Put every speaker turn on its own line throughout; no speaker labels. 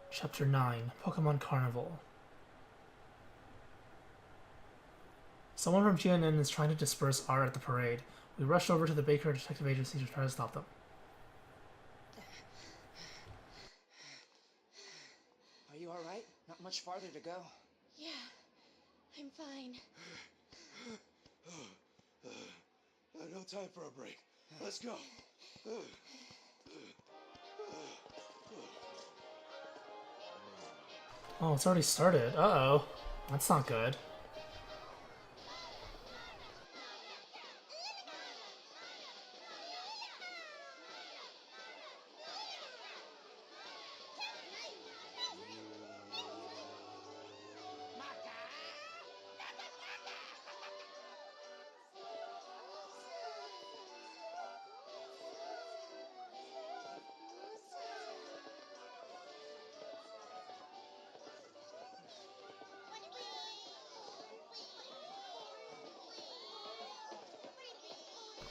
Chapter 9, Pokemon Carnival. Someone from GNN is trying to disperse R at the parade. We rush over to the Baker Detective Agency to try to stop them.
Are you alright? Not much farther to go.
Yeah, I'm fine.
No time for a break. Let's go.
Oh, it's already started. Uh-oh. That's not good.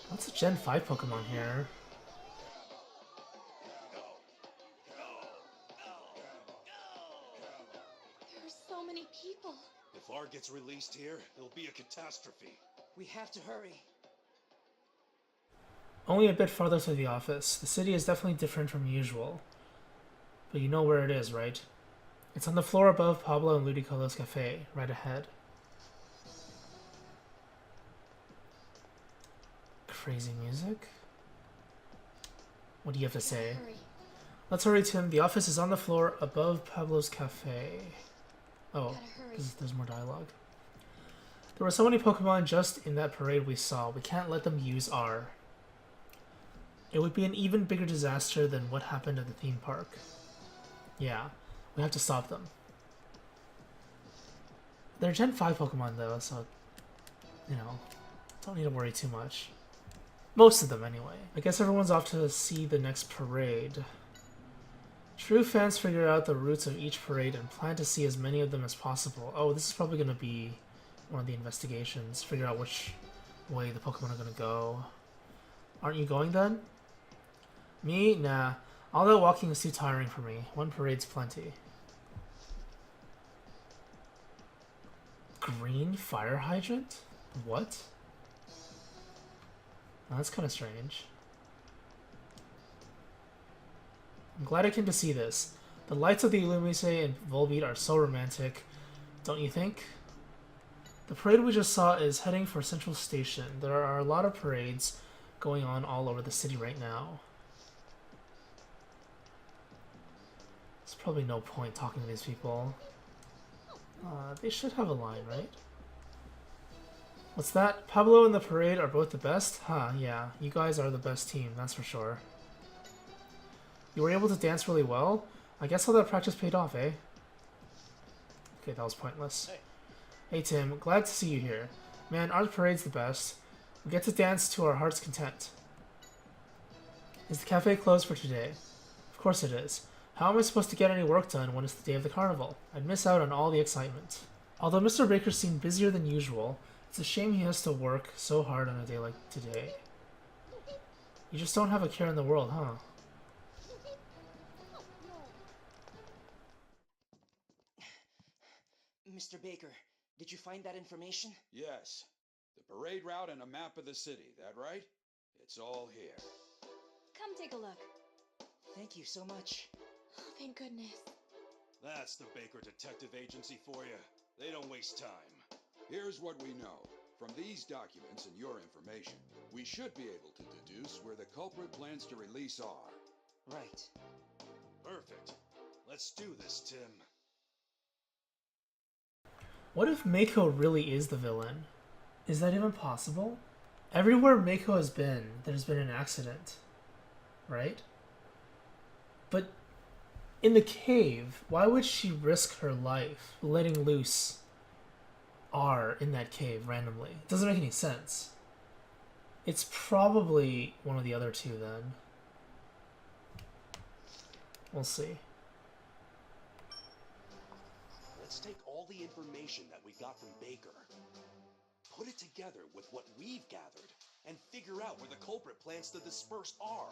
What's a Gen 5 Pokemon here?
There are so many people.
If R gets released here, it'll be a catastrophe.
We have to hurry.
Only a bit farther to the office. The city is definitely different from usual. But you know where it is, right? It's on the floor above Pablo and Ludicolo's cafe, right ahead. Crazy music? What do you have to say?
Hurry.
Let's hurry, Tim. The office is on the floor above Pablo's cafe. Oh,
Gotta hurry.
there's more dialogue. There were so many Pokemon just in that parade we saw. We can't let them use R. It would be an even bigger disaster than what happened at the theme park. Yeah, we have to stop them. They're Gen 5 Pokemon though, so, you know, don't need to worry too much. Most of them, anyway. I guess everyone's off to see the next parade. True fans figure out the routes of each parade and plan to see as many of them as possible. Oh, this is probably going to be one of the investigations. Figure out which way the Pokemon are going to go. Aren't you going then? Me? Nah. All that walking is too tiring for me. One parade's plenty. Green fire hydrant? What? Oh, that's kind of strange. I'm glad I came to see this. The lights of the Illumise and Volbeat are so romantic, don't you think? The parade we just saw is heading for Central Station. There are a lot of parades going on all over the city right now. There's probably no point talking to these people. They should have a line, right? What's that? Pablo and the parade are both the best? Huh, yeah. You guys are the best team, that's for sure. You were able to dance really well? I guess all that practice paid off, eh? Okay, that was pointless. Hey Tim, glad to see you here. Man, our parade's the best. We get to dance to our heart's content. Is the cafe closed for today? Of course it is. How am I supposed to get any work done when it's the day of the carnival? I'd miss out on all the excitement. Although Mr. Baker seemed busier than usual, it's a shame he has to work so hard on a day like today. You just don't have a care in the world, huh?
Mr. Baker, did you find that information?
Yes. The parade route and a map of the city, that right? It's all here.
Come take a look.
Thank you so much.
Oh, thank goodness.
That's the Baker Detective Agency for you. They don't waste time. Here's what we know. From these documents and your information, we should be able to deduce where the culprit plans to release R.
Right.
Perfect. Let's do this, Tim.
What if Mako really is the villain? Is that even possible? Everywhere Mako has been, there's been an accident. Right? But in the cave, why would she risk her life letting loose R in that cave randomly? It doesn't make any sense. It's probably one of the other two then. We'll see.
Let's take all the information that we got from Baker, put it together with what we've gathered, and figure out where the culprit plans to disperse R.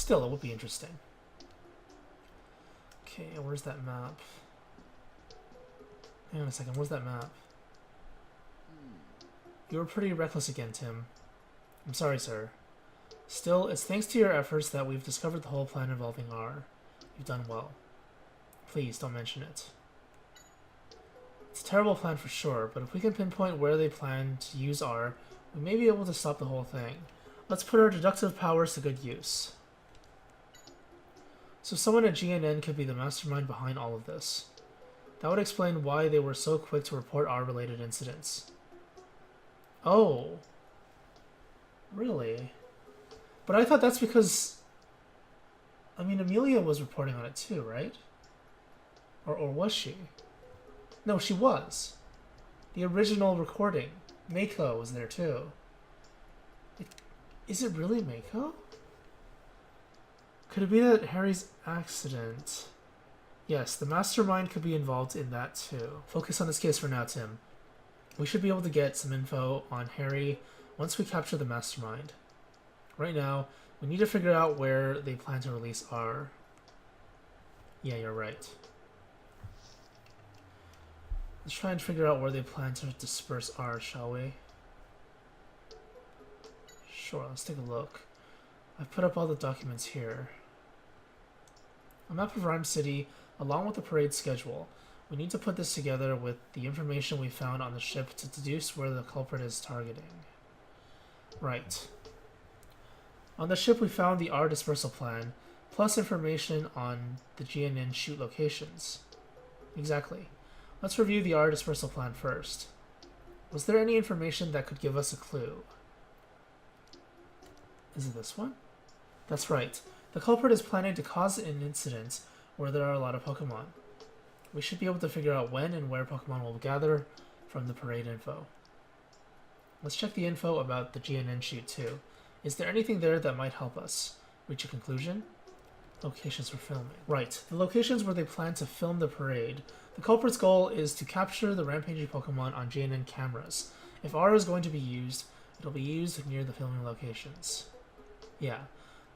Still, it would be interesting. Okay, where's that map? Hang on a second, where's that map? You were pretty reckless again, Tim. I'm sorry, sir. Still, it's thanks to your efforts that we've discovered the whole plan involving R. You've done well. Please, don't mention it. It's a terrible plan for sure, but if we can pinpoint where they plan to use R, we may be able to stop the whole thing. Let's put our deductive powers to good use. So someone at GNN could be the mastermind behind all of this. That would explain why they were so quick to report R-related incidents. Oh. Really? But I thought that's because... I mean, Amelia was reporting on it too, right? Or was she? No, she was. The original recording. Mako was there too. Is it really Mako? Could it be that Harry's accident? Yes, the mastermind could be involved in that too. Focus on this case for now, Tim. We should be able to get some info on Harry once we capture the mastermind. Right now, we need to figure out where they plan to release R. Yeah, you're right. Let's try and figure out where they plan to disperse R, shall we? Sure, let's take a look. I've put up all the documents here. A map of Rhyme City, along with the parade schedule. We need to put this together with the information we found on the ship to deduce where the culprit is targeting. Right. On the ship we found the R dispersal plan, plus information on the GNN shoot locations. Exactly. Let's review the R dispersal plan first. Was there any information that could give us a clue? Is it this one? That's right. The culprit is planning to cause an incident where there are a lot of Pokemon. We should be able to figure out when and where Pokemon will gather from the parade info. Let's check the info about the GNN shoot too. Is there anything there that might help us reach a conclusion? Locations for filming. Right, the locations where they plan to film the parade. The culprit's goal is to capture the rampaging Pokemon on GNN cameras. If R is going to be used, it'll be used near the filming locations. Yeah,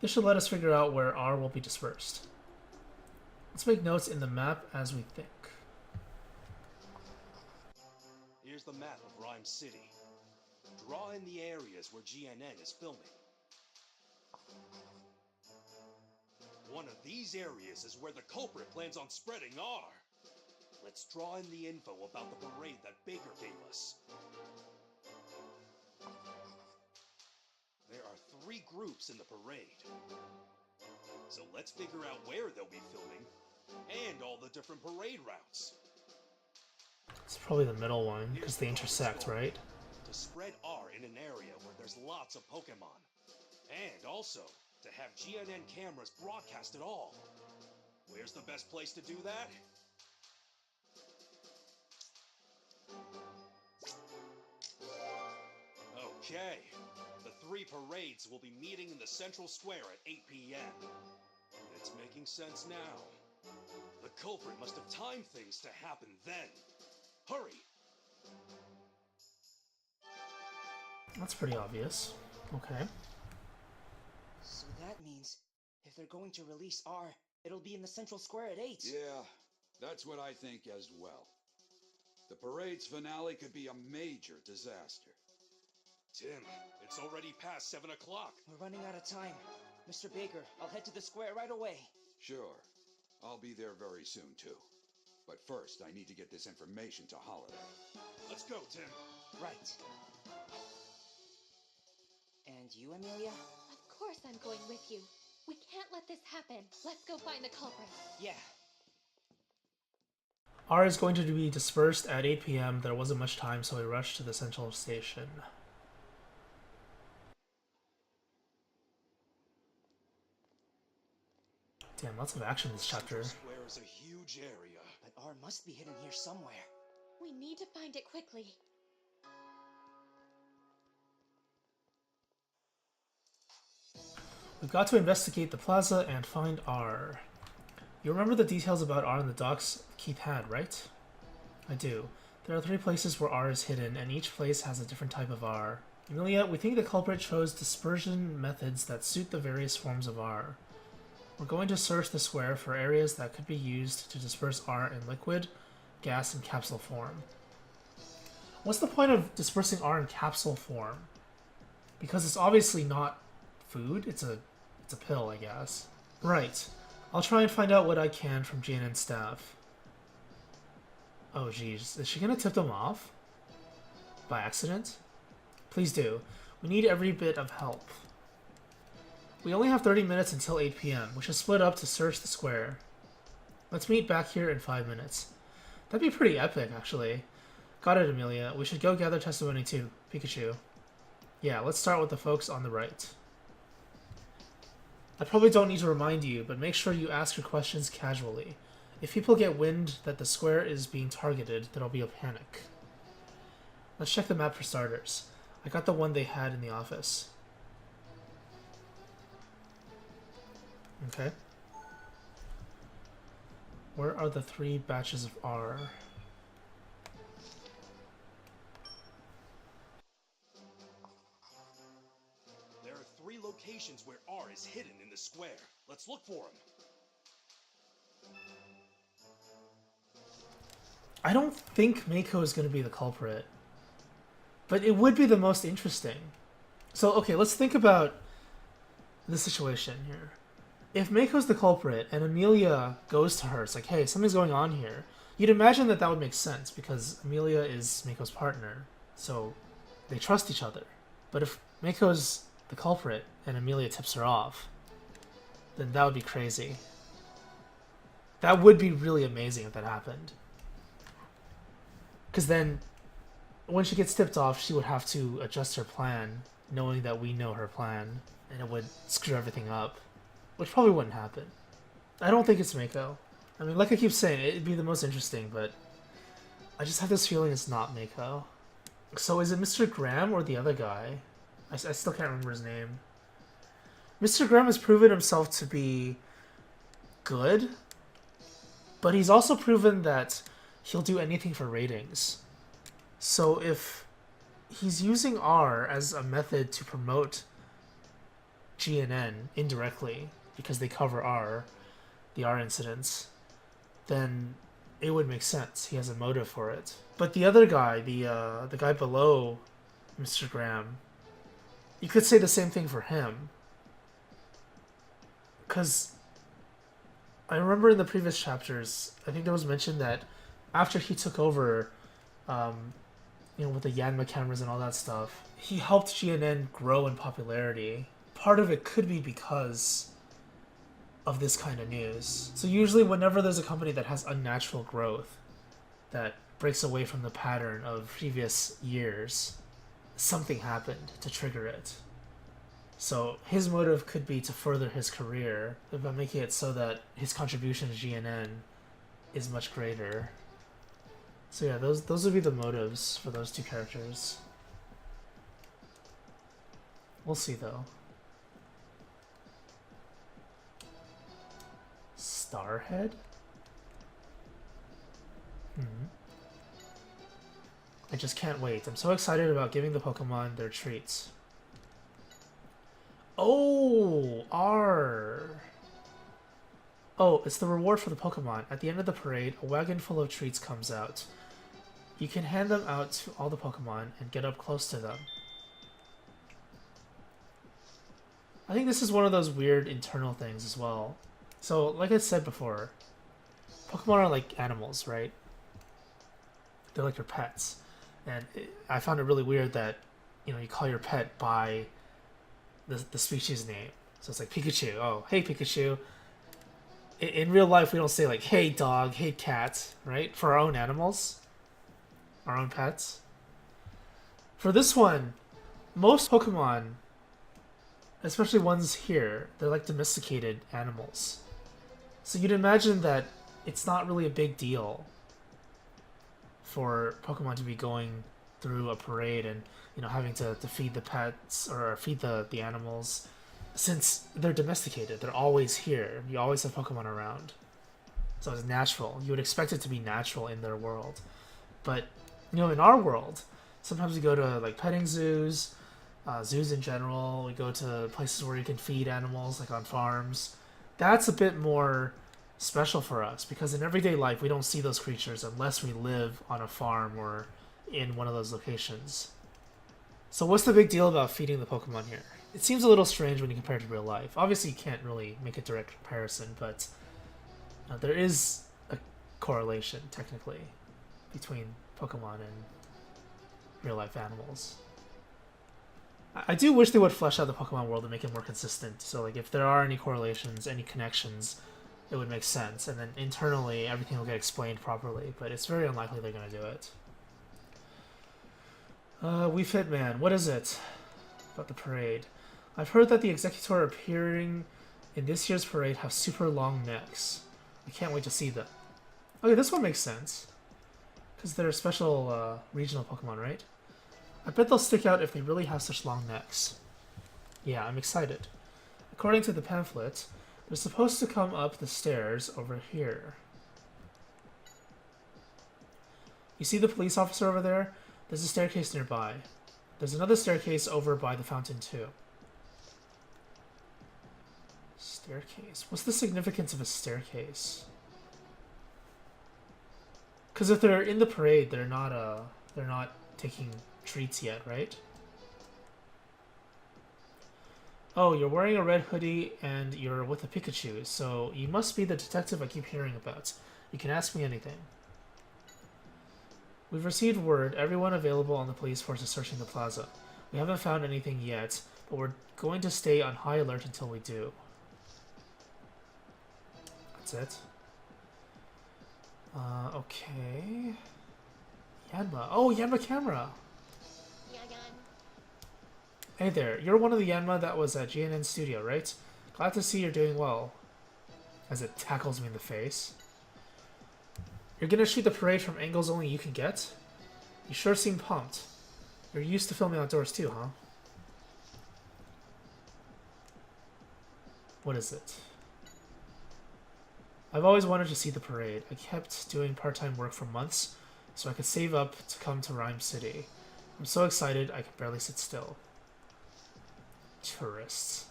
this should let us figure out where R will be dispersed. Let's make notes in the map as we think.
Here's the map of Rhyme City. Draw in the areas where GNN is filming. One of these areas is where the culprit plans on spreading R. Let's draw in the info about the parade that Baker gave us. There are 3 groups in the parade. So let's figure out where they'll be filming and all the different parade routes.
It's probably the middle one, because they intersect, right?
To spread R in an area where there's lots of Pokemon. And also, to have GNN cameras broadcast it all. Where's the best place to do that? Okay. The 3 parades will be meeting in the central square at 8 p.m. It's making sense now. The culprit must have timed things to happen then. Hurry!
That's pretty obvious. Okay.
So that means if they're going to release R, it'll be in the central square at 8.
Yeah, that's what I think as well. The parade's finale could be a major disaster.
Tim, it's already past 7 o'clock.
We're running out of time. Mr. Baker, I'll head to the square right away.
Sure, I'll be there very soon too. But first, I need to get this information to Holiday.
Let's go, Tim.
Right. And you, Amelia?
Of course I'm going with you. We can't let this happen. Let's go find the culprit.
Yeah.
R is going to be dispersed at 8 p.m. There wasn't much time, so we rushed to the central station. Damn, lots of action this chapter.
Square is a huge area.
But R must be hidden here somewhere.
We need to find it quickly.
We've got to investigate the plaza and find R. You remember the details about R in the docks Keith had, right? I do. There are 3 places where R is hidden, and each place has a different type of R. Amelia, we think the culprit chose dispersion methods that suit the various forms of R. We're going to search the square for areas that could be used to disperse R in liquid, gas, and capsule form. What's the point of dispersing R in capsule form? Because it's obviously not food. It's a pill, I guess. Right. I'll try and find out what I can from GNN staff. Oh, jeez. Is she gonna tip them off? By accident? Please do. We need every bit of help. We only have 30 minutes until 8 p.m. We should split up to search the square. Let's meet back here in 5 minutes. That'd be pretty epic, actually. Got it, Amelia. We should go gather testimony too. Pikachu. Yeah, let's start with the folks on the right. I probably don't need to remind you, but make sure you ask your questions casually. If people get wind that the square is being targeted, there'll be a panic. Let's check the map for starters. I got the one they had in the office. Okay. Where are the 3 batches of R?
There are 3 locations where R is hidden in the square. Let's look for them.
I don't think Mako is going to be the culprit. But it would be the most interesting. So, okay, let's think about the situation here. If Mako's the culprit and Amelia goes to her, it's like, hey, something's going on here. You'd imagine that that would make sense because Amelia is Mako's partner. So they trust each other. But if Mako's the culprit and Amelia tips her off, then that would be crazy. That would be really amazing if that happened. Because then, when she gets tipped off, she would have to adjust her plan, knowing that we know her plan, and it would screw everything up. Which probably wouldn't happen. I don't think it's Mako. I mean, like I keep saying, it'd be the most interesting, but I just have this feeling it's not Mako. So is it Mr. Graham or the other guy? I still can't remember his name. Mr. Graham has proven himself to be good, but he's also proven that he'll do anything for ratings. So if he's using R as a method to promote GNN indirectly, because they cover R, the R incidents, then it would make sense. He has a motive for it. But the other guy, the guy below Mr. Graham, you could say the same thing for him. Because I remember in the previous chapters, I think there was mention that after he took over, with the Yanma cameras and all that stuff, he helped GNN grow in popularity. Part of it could be because of this kind of news. So usually whenever there's a company that has unnatural growth, that breaks away from the pattern of previous years, something happened to trigger it. So his motive could be to further his career by making it so that his contribution to GNN is much greater. So yeah, those would be the motives for those 2 characters. We'll see though. Starhead? I just can't wait. I'm so excited about giving the Pokemon their treats. Oh, R. Oh, it's the reward for the Pokemon. At the end of the parade, a wagon full of treats comes out. You can hand them out to all the Pokemon and get up close to them. I think this is one of those weird internal things as well. So, like I said before, Pokemon are like animals, right? They're like your pets. And I found it really weird that, you call your pet by the species name. So it's like Pikachu. Oh, hey Pikachu. In real life, we don't say like, hey dog, hey cat, right? For our own animals. Our own pets. For this one, most Pokemon, especially ones here, they're like domesticated animals. So you'd imagine that it's not really a big deal for Pokemon to be going through a parade and, having to feed the pets or feed the animals. Since they're domesticated, they're always here. You always have Pokemon around. So it's natural. You would expect it to be natural in their world. But, in our world, sometimes we go to like petting zoos, zoos in general. We go to places where you can feed animals, like on farms. that's a bit more special for us, because in everyday life we don't see those creatures unless we live on a farm or in one of those locations. So what's the big deal about feeding the Pokemon here? It seems a little strange when you compare it to real life. Obviously you can't really make a direct comparison, but there is a correlation, technically, between Pokemon and real-life animals. I do wish they would flesh out the Pokemon world and make it more consistent. So, like, if there are any correlations, any connections, it would make sense. And then internally, everything will get explained properly. But it's very unlikely they're going to do it. Wii Fit Man, what is it about the parade? I've heard that the Executor appearing in this year's parade have super long necks. I can't wait to see them. Okay, this one makes sense. Because they're special regional Pokemon, right? I bet they'll stick out if they really have such long necks. Yeah, I'm excited. According to the pamphlet, they're supposed to come up the stairs over here. You see the police officer over there? There's a staircase nearby. There's another staircase over by the fountain too. Staircase. What's the significance of a staircase? Because if they're in the parade, they're not taking treats yet, right? Oh, you're wearing a red hoodie and you're with a Pikachu, so you must be the detective I keep hearing about. You can ask me anything. We've received word everyone available on the police force is searching the plaza. We haven't found anything yet, but we're going to stay on high alert until we do. That's it. Okay. Yanma. Oh, Yanma camera! Hey there, you're one of the Yanma that was at GNN Studio, right? Glad to see you're doing well. As it tackles me in the face. You're gonna shoot the parade from angles only you can get? You sure seem pumped. You're used to filming outdoors too, huh? What is it? I've always wanted to see the parade. I kept doing part-time work for months so I could save up to come to Rhyme City. I'm so excited I can barely sit still. Tourists.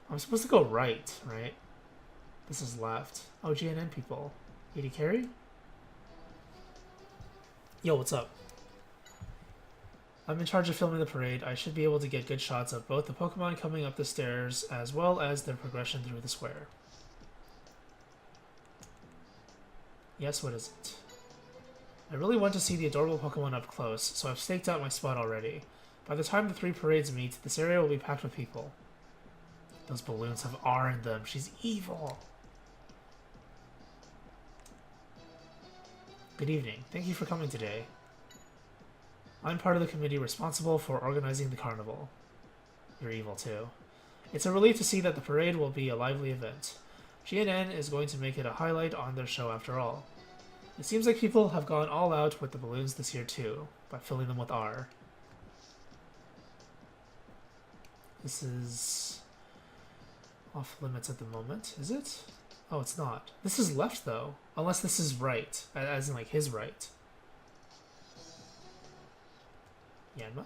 I'm supposed to go right? This is left. Oh, GNN people. AD carry? Yo, what's up? I'm in charge of filming the parade. I should be able to get good shots of both the Pokemon coming up the stairs as well as their progression through the square. Yes, what is it? I really want to see the adorable Pokemon up close, so I've staked out my spot already. By the time the three parades meet, this area will be packed with people. Those balloons have R in them. She's evil. Good evening. Thank you for coming today. I'm part of the committee responsible for organizing the carnival. You're evil too. It's a relief to see that the parade will be a lively event. GNN is going to make it a highlight on their show after all. It seems like people have gone all out with the balloons this year too, by filling them with R. This is off limits at the moment, is it? Oh, it's not. This is left though, unless this is right, as in like his right. Yanma?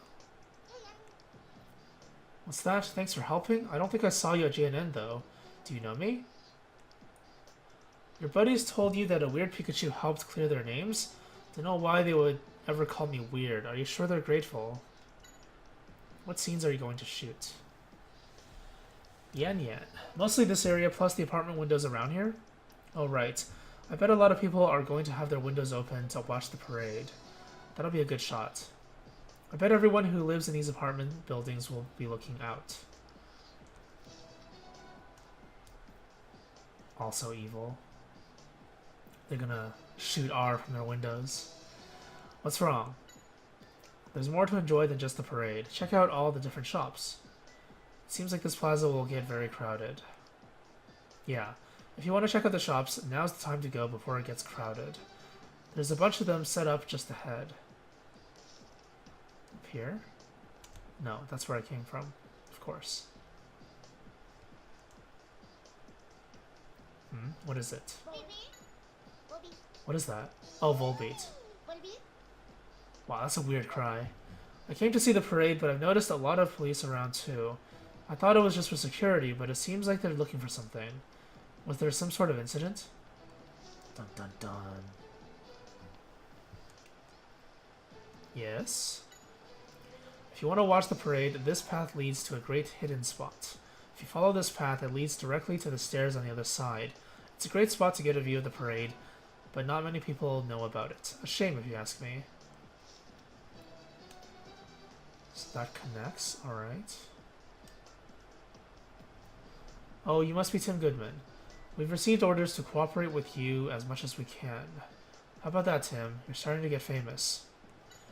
What's that? Thanks for helping? I don't think I saw you at GNN though. Do you know me? Your buddies told you that a weird Pikachu helped clear their names? Don't know why they would ever call me weird. Are you sure they're grateful? What scenes are you going to shoot? Yan. Mostly this area plus the apartment windows around here? Oh right. I bet a lot of people are going to have their windows open to watch the parade. That'll be a good shot. I bet everyone who lives in these apartment buildings will be looking out. Also evil. They're gonna shoot R from their windows. What's wrong? There's more to enjoy than just the parade. Check out all the different shops. It seems like this plaza will get very crowded. Yeah, if you want to check out the shops, now's the time to go before it gets crowded. There's a bunch of them set up just ahead. Up here? No, that's where I came from, of course. What is it? What is that? Oh, Volbeat. Wow, that's a weird cry. I came to see the parade, but I've noticed a lot of police around too. I thought it was just for security, but it seems like they're looking for something. Was there some sort of incident? Dun dun dun. Yes? If you want to watch the parade, this path leads to a great hidden spot. If you follow this path, it leads directly to the stairs on the other side. It's a great spot to get a view of the parade, but not many people know about it. A shame, if you ask me. So that connects, alright. Oh, you must be Tim Goodman. We've received orders to cooperate with you as much as we can. How about that, Tim? You're starting to get famous.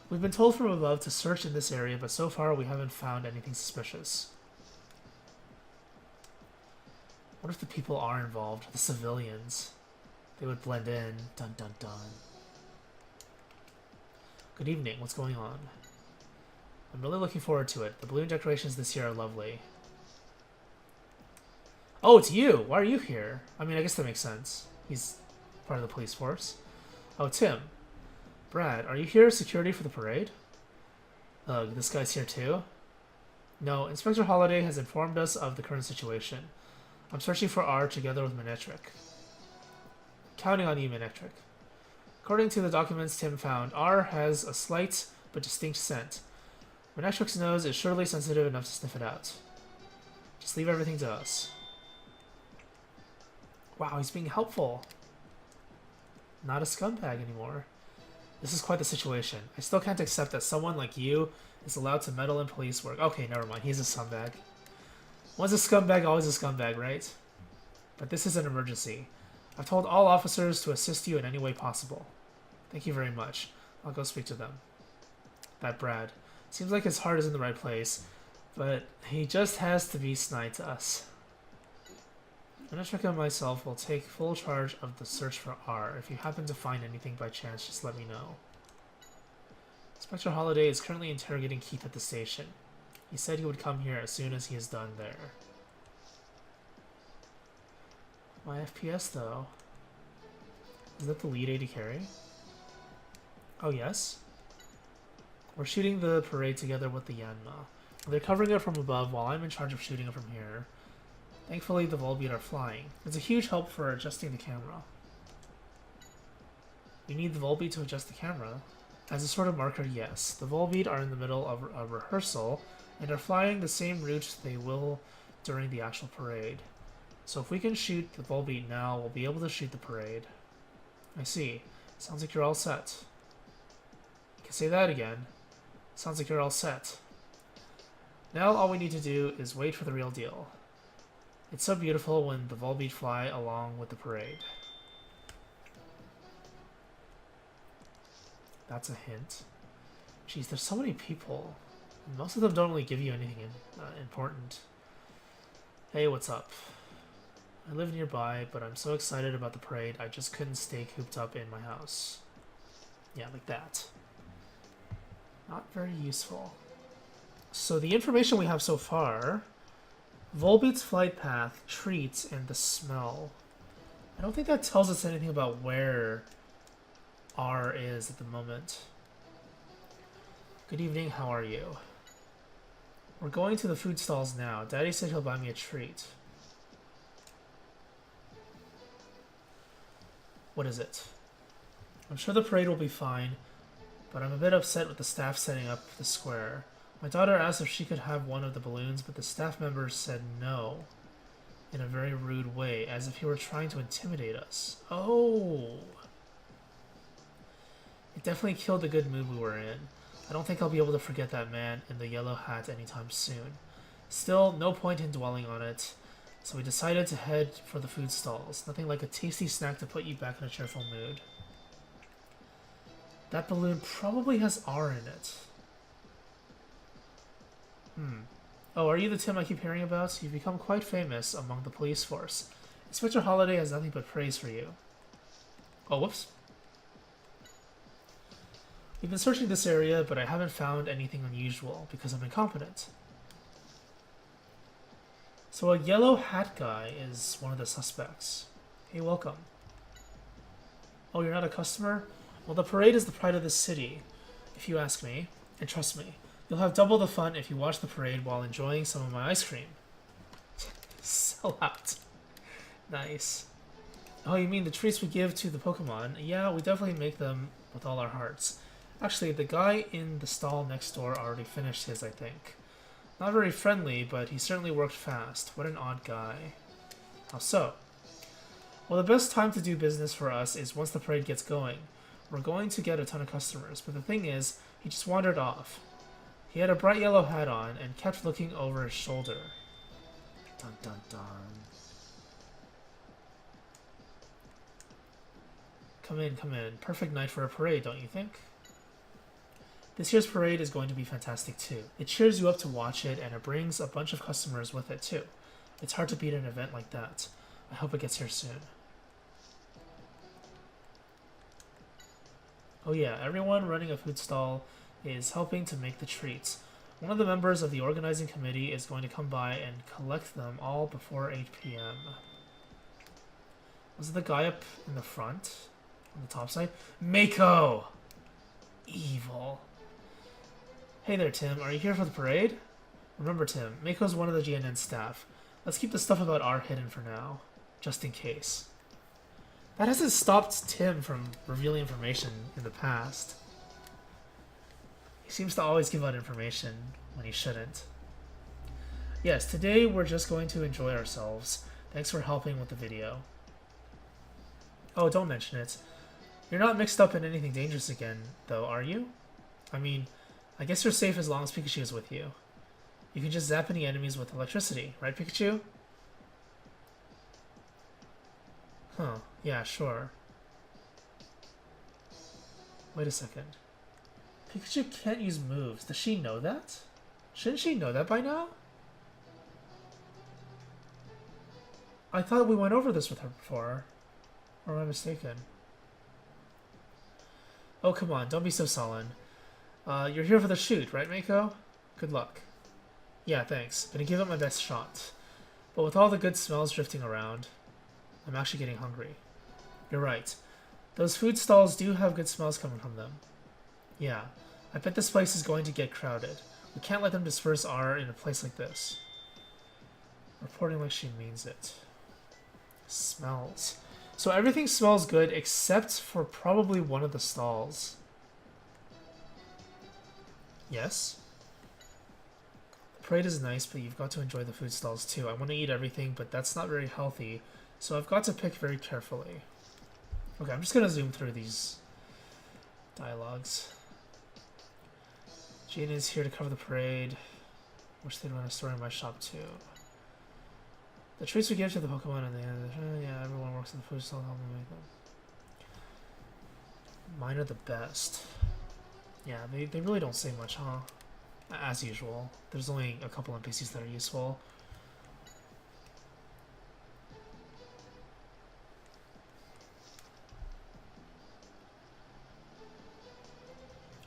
We've been told from above to search in this area, but so far we haven't found anything suspicious. What if the people are involved? The civilians? They would blend in. Dun dun dun. Good evening. What's going on? I'm really looking forward to it. The balloon decorations this year are lovely. Oh, it's you! Why are you here? I mean, I guess that makes sense. He's part of the police force. Oh, Tim. Brad, are you here as security for the parade? Ugh, this guy's here too? No, Inspector Holliday has informed us of the current situation. I'm searching for R together with Manetric. Counting on you, Manetric. According to the documents Tim found, R has a slight but distinct scent. Manetric's nose is surely sensitive enough to sniff it out. Just leave everything to us. Wow, he's being helpful. Not a scumbag anymore. This is quite the situation. I still can't accept that someone like you is allowed to meddle in police work. Okay, never mind. He's a scumbag. Once a scumbag, always a scumbag, right? But this is an emergency. I've told all officers to assist you in any way possible. Thank you very much. I'll go speak to them. That Brad. Seems like his heart is in the right place, but he just has to be snide to us. Manetric and myself will take full charge of the search for R. If you happen to find anything by chance, just let me know. Inspector Holliday is currently interrogating Keith at the station. He said he would come here as soon as he is done there. My FPS, though. Is that the lead AD carry? Oh, yes. We're shooting the parade together with the Yanma. They're covering it from above while I'm in charge of shooting it from here. Thankfully, the Volbeat are flying. It's a huge help for adjusting the camera. You need the Volbeat to adjust the camera? As a sort of marker, yes. The Volbeat are in the middle of a rehearsal and are flying the same route they will during the actual parade. So if we can shoot the Volbeat now, we'll be able to shoot the parade. I see. Sounds like you're all set. You can say that again. Sounds like you're all set. Now all we need to do is wait for the real deal. It's so beautiful when the Volbeat fly along with the parade. That's a hint. Jeez, there's so many people. Most of them don't really give you anything important. Hey, what's up? I live nearby, but I'm so excited about the parade, I just couldn't stay cooped up in my house. Yeah, like that. Not very useful. So the information we have so far... Volbeat's flight path, treats, and the smell. I don't think that tells us anything about where R is at the moment. Good evening, how are you? We're going to the food stalls now. Daddy said he'll buy me a treat. What is it? I'm sure the parade will be fine, but I'm a bit upset with the staff setting up the square. My daughter asked if she could have one of the balloons, but the staff members said no, in a very rude way, as if he were trying to intimidate us. Oh! It definitely killed the good mood we were in. I don't think I'll be able to forget that man in the yellow hat anytime soon. Still, no point in dwelling on it, so we decided to head for the food stalls. Nothing like a tasty snack to put you back in a cheerful mood. That balloon probably has R in it. Oh, are you the Tim I keep hearing about? You've become quite famous among the police force. Inspector Holliday has nothing but praise for you. Oh, whoops. We've been searching this area, but I haven't found anything unusual, because I'm incompetent. So a yellow hat guy is one of the suspects. Hey, welcome. Oh, you're not a customer? Well, the parade is the pride of this city, if you ask me. And trust me, you'll have double the fun if you watch the parade while enjoying some of my ice cream. Sell out. Nice. Oh, you mean the treats we give to the Pokemon? Yeah, we definitely make them with all our hearts. Actually, the guy in the stall next door already finished his, I think. Not very friendly, but he certainly worked fast. What an odd guy. How so? Well, the best time to do business for us is once the parade gets going. We're going to get a ton of customers, but the thing is, he just wandered off. He had a bright yellow hat on and kept looking over his shoulder. Dun dun dun. Come in, come in. Perfect night for a parade, don't you think? This year's parade is going to be fantastic too. It cheers you up to watch it, and it brings a bunch of customers with it too. It's hard to beat an event like that. I hope it gets here soon. Oh yeah, everyone running a food stall is helping to make the treats. One of the members of the organizing committee is going to come by and collect them all before 8 p.m. Was it the guy up in the front? On the top side? Mako! Evil. Hey there, Tim. Are you here for the parade? Remember, Tim, Mako's one of the GNN staff. Let's keep the stuff about R hidden for now, just in case. That hasn't stopped Tim from revealing information in the past. He seems to always give out information when he shouldn't. Yes, today we're just going to enjoy ourselves. Thanks for helping with the video. Oh, don't mention it. You're not mixed up in anything dangerous again, though, are you? I mean, I guess you're safe as long as Pikachu is with you. You can just zap any enemies with electricity, right, Pikachu? Huh, yeah, sure. Wait a second. Pikachu can't use moves. Does she know that? Shouldn't she know that by now? I thought we went over this with her before. Or am I mistaken? Oh, come on, don't be so sullen. You're here for the shoot, right, Mako? Good luck. Yeah, thanks. Gonna give it my best shot. But with all the good smells drifting around, I'm actually getting hungry. You're right. Those food stalls do have good smells coming from them. Yeah, I bet this place is going to get crowded. We can't let them disperse R in a place like this. Reporting like she means it. Smells. So everything smells good except for probably one of the stalls. Yes? The parade is nice, but you've got to enjoy the food stalls too. I want to eat everything, but that's not very healthy, so I've got to pick very carefully. Okay, I'm just going to zoom through these dialogues. Jane is here to cover the parade. Wish they'd run a store in my shop too. The treats we give to the Pokemon and yeah, everyone works in the food stall to help them make them. Mine are the best. Yeah, they really don't say much, huh? As usual. There's only a couple NPCs that are useful.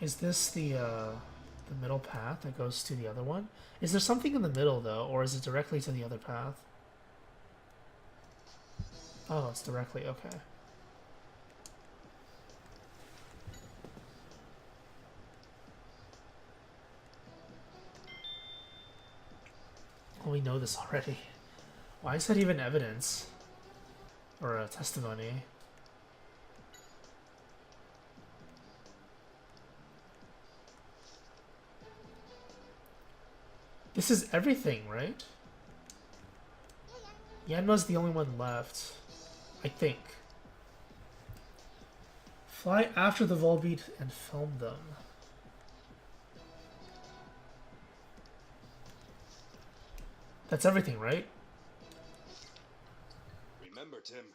Is this the middle path that goes to the other one? Is there something in the middle though, or is it directly to the other path? Oh, it's directly, okay. Well, we know this already. Why is that even evidence? Or a testimony? This is everything, right? Yanma's the only one left. I think. Fly after the Volbeat and film them. That's everything, right?
Remember, Tim,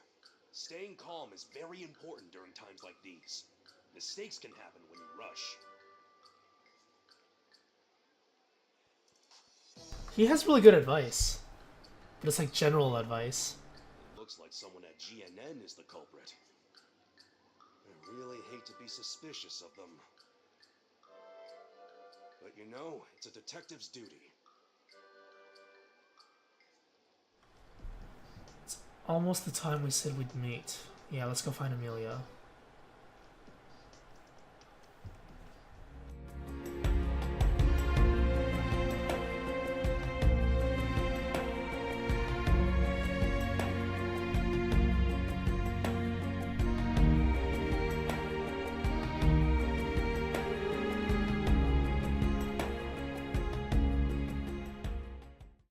staying calm is very important during times like these. Mistakes can happen when you rush.
He has really good advice. But it's like general advice.
Looks like someone at GNN is the culprit. I really hate to be suspicious of them. But you know, it's a detective's duty.
It's almost the time we said we'd meet. Yeah, let's go find Amelia.